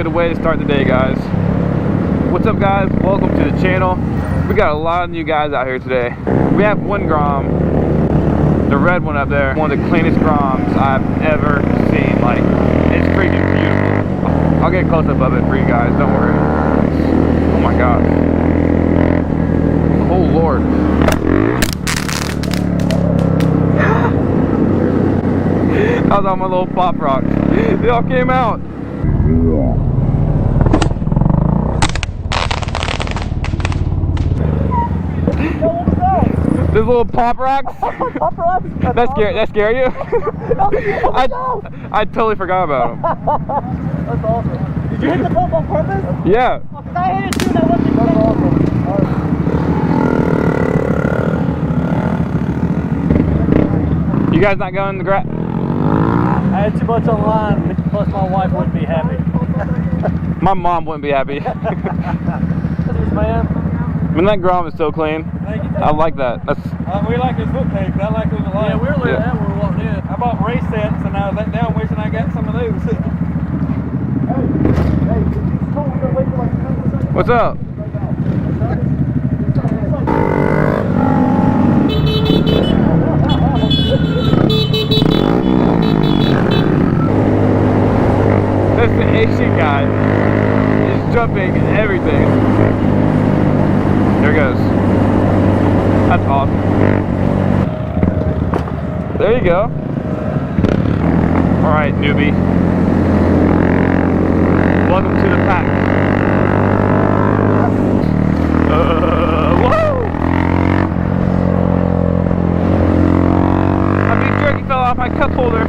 way to start the day, guys. What's up, guys? Welcome to the channel. We got a lot of new guys out here today. We have one Grom, the red one up there, one of the cleanest Groms I've ever seen. Like, it's freaking beautiful. I'll get a close-up of it for you guys, don't worry. Oh my god. Oh Lord. I was on my little pop rocks. They all came out. Those little pop rocks. Pop rocks? That scare you? I totally forgot about them. That's awesome. Did you hit the pump on purpose? Yeah. Oh, 'cause I hit it too and I wasn't expecting it. You guys not going in the grass? I had too much online, plus my wife wouldn't be happy. My mom wouldn't be happy. Cheers, man. I mean, that Grom is so clean. Thank you. I like that. That's We like his foot pegs. I like those a lot. Yeah, we were looking at that when we walked in. I bought race sets and I was let down wishing I got some of those. What's up? That's the Asian guy. He's jumping everything. There it goes. That's awesome. There you go. Alright, newbie. Welcome to the pack. Whoa! My beef jerky fell off my cup holder.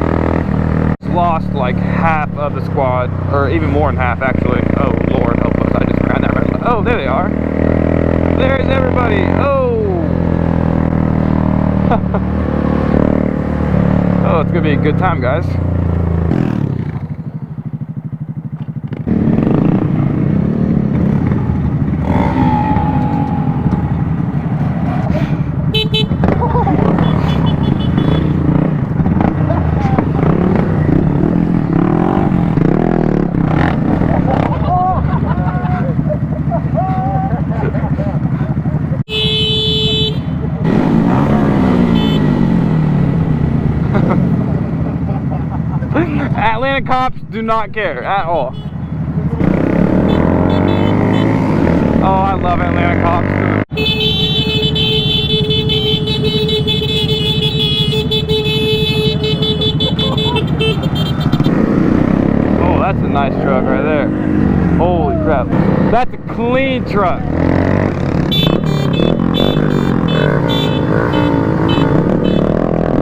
Lost like half of the squad, or even more than half actually. Oh Lord help us, I just ran that right. Oh, there they are. There's everybody. Oh! Oh, it's gonna be a good time, guys. Atlanta cops do not care at all. Oh, I love Atlanta cops. Oh, that's a nice truck right there. Holy crap. That's a clean truck.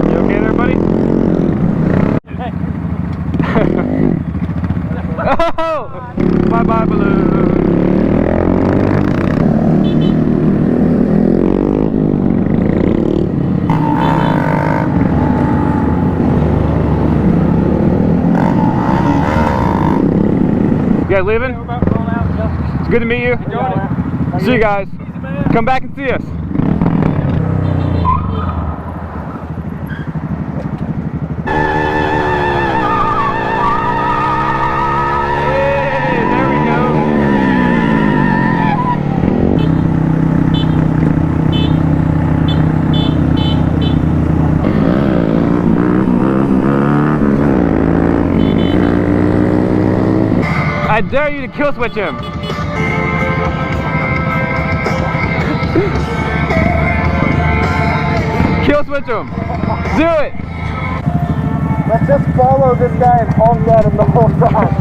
You okay there, buddy? Oh! Bye-bye, balloon. You guys leaving? We're about to roll out. Yeah. It's good to meet you. Enjoyed it. See you guys. Easy, man. Come back and see us. I dare you to kill switch him. Kill switch him. Do it. Let's just follow this guy and honk at him the whole time.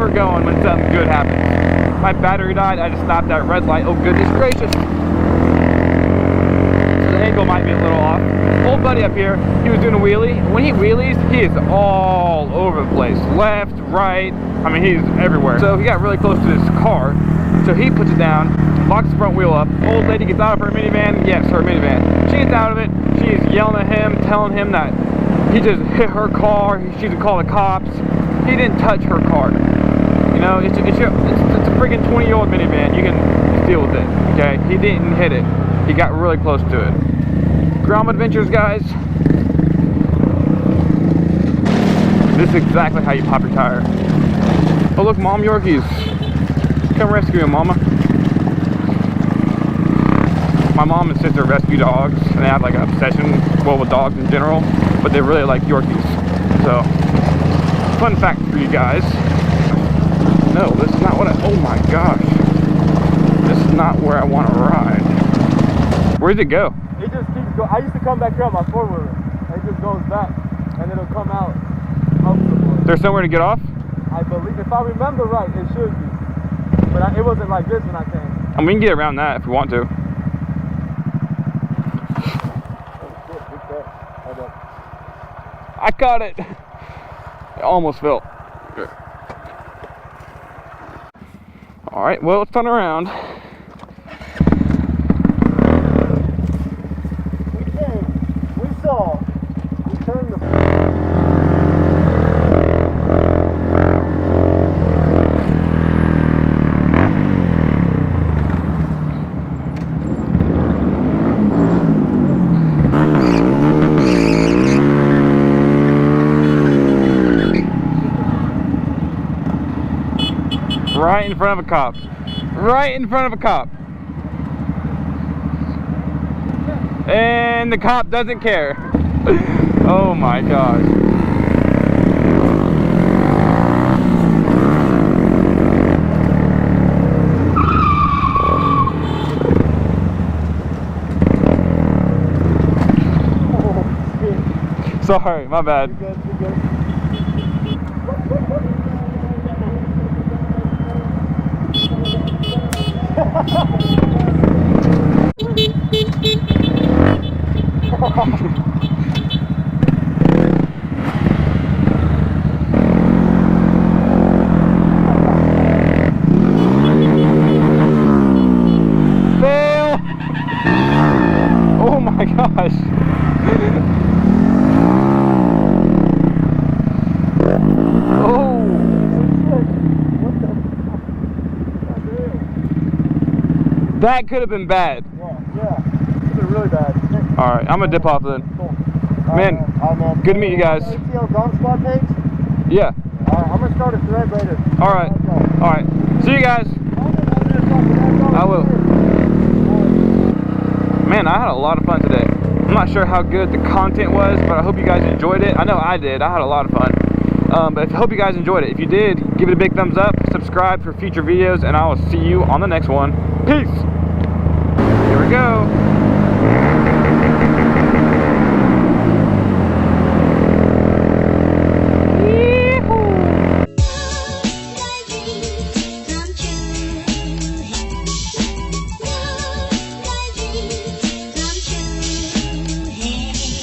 we're going when something good happens. My battery died, I just stopped at red light. Oh goodness gracious. So the angle might be a little off. Old buddy up here, he was doing a wheelie. When he wheelies, he is all over the place. Left, right, I mean he's everywhere. So he got really close to this car. So he puts it down, locks the front wheel up. Old lady gets out of her minivan. Yes, her minivan. She gets out of it. She's yelling at him, telling him that he just hit her car. She should call the cops. He didn't touch her car. You know, it's a freaking 20-year-old minivan. You can just deal with it. Okay, he didn't hit it. He got really close to it. Grom Adventures, guys. This is exactly how you pop your tire. Oh look, Mom Yorkies. Come rescue him, Mama. My mom and sister rescue dogs, and they have like an obsession, well, with dogs in general, but they really like Yorkies. So, fun fact for you guys. No, this is not what oh my gosh. This is not where I want to ride. Where'd it go? It just keeps going. I used to come back here on my four-wheeler, and it just goes back, and it'll come out. There's somewhere to get off? I believe, if I remember right, it should be. But it wasn't like this when I came. And we can get around that if we want to. I caught it. It almost fell. All right, well, let's turn around. We came, we saw, we turned the... Right in front of a cop. Right in front of a cop. And the cop doesn't care. Oh my gosh. Sorry, my bad. You're good. Fail! Oh my gosh. Oh. That could have been bad. Yeah. It's been really bad. Alright, I'm gonna dip off then. Cool. Man, good to meet you guys. Grom Squad page? Yeah. Alright, I'm gonna start a thread later. Alright. Alright. See you guys. I will. Man, I had a lot of fun today. I'm not sure how good the content was, but I hope you guys enjoyed it. I know I did. I had a lot of fun. But I hope you guys enjoyed it. If you did, give it a big thumbs up, subscribe for future videos, and I will see you on the next one. Peace! Here we go.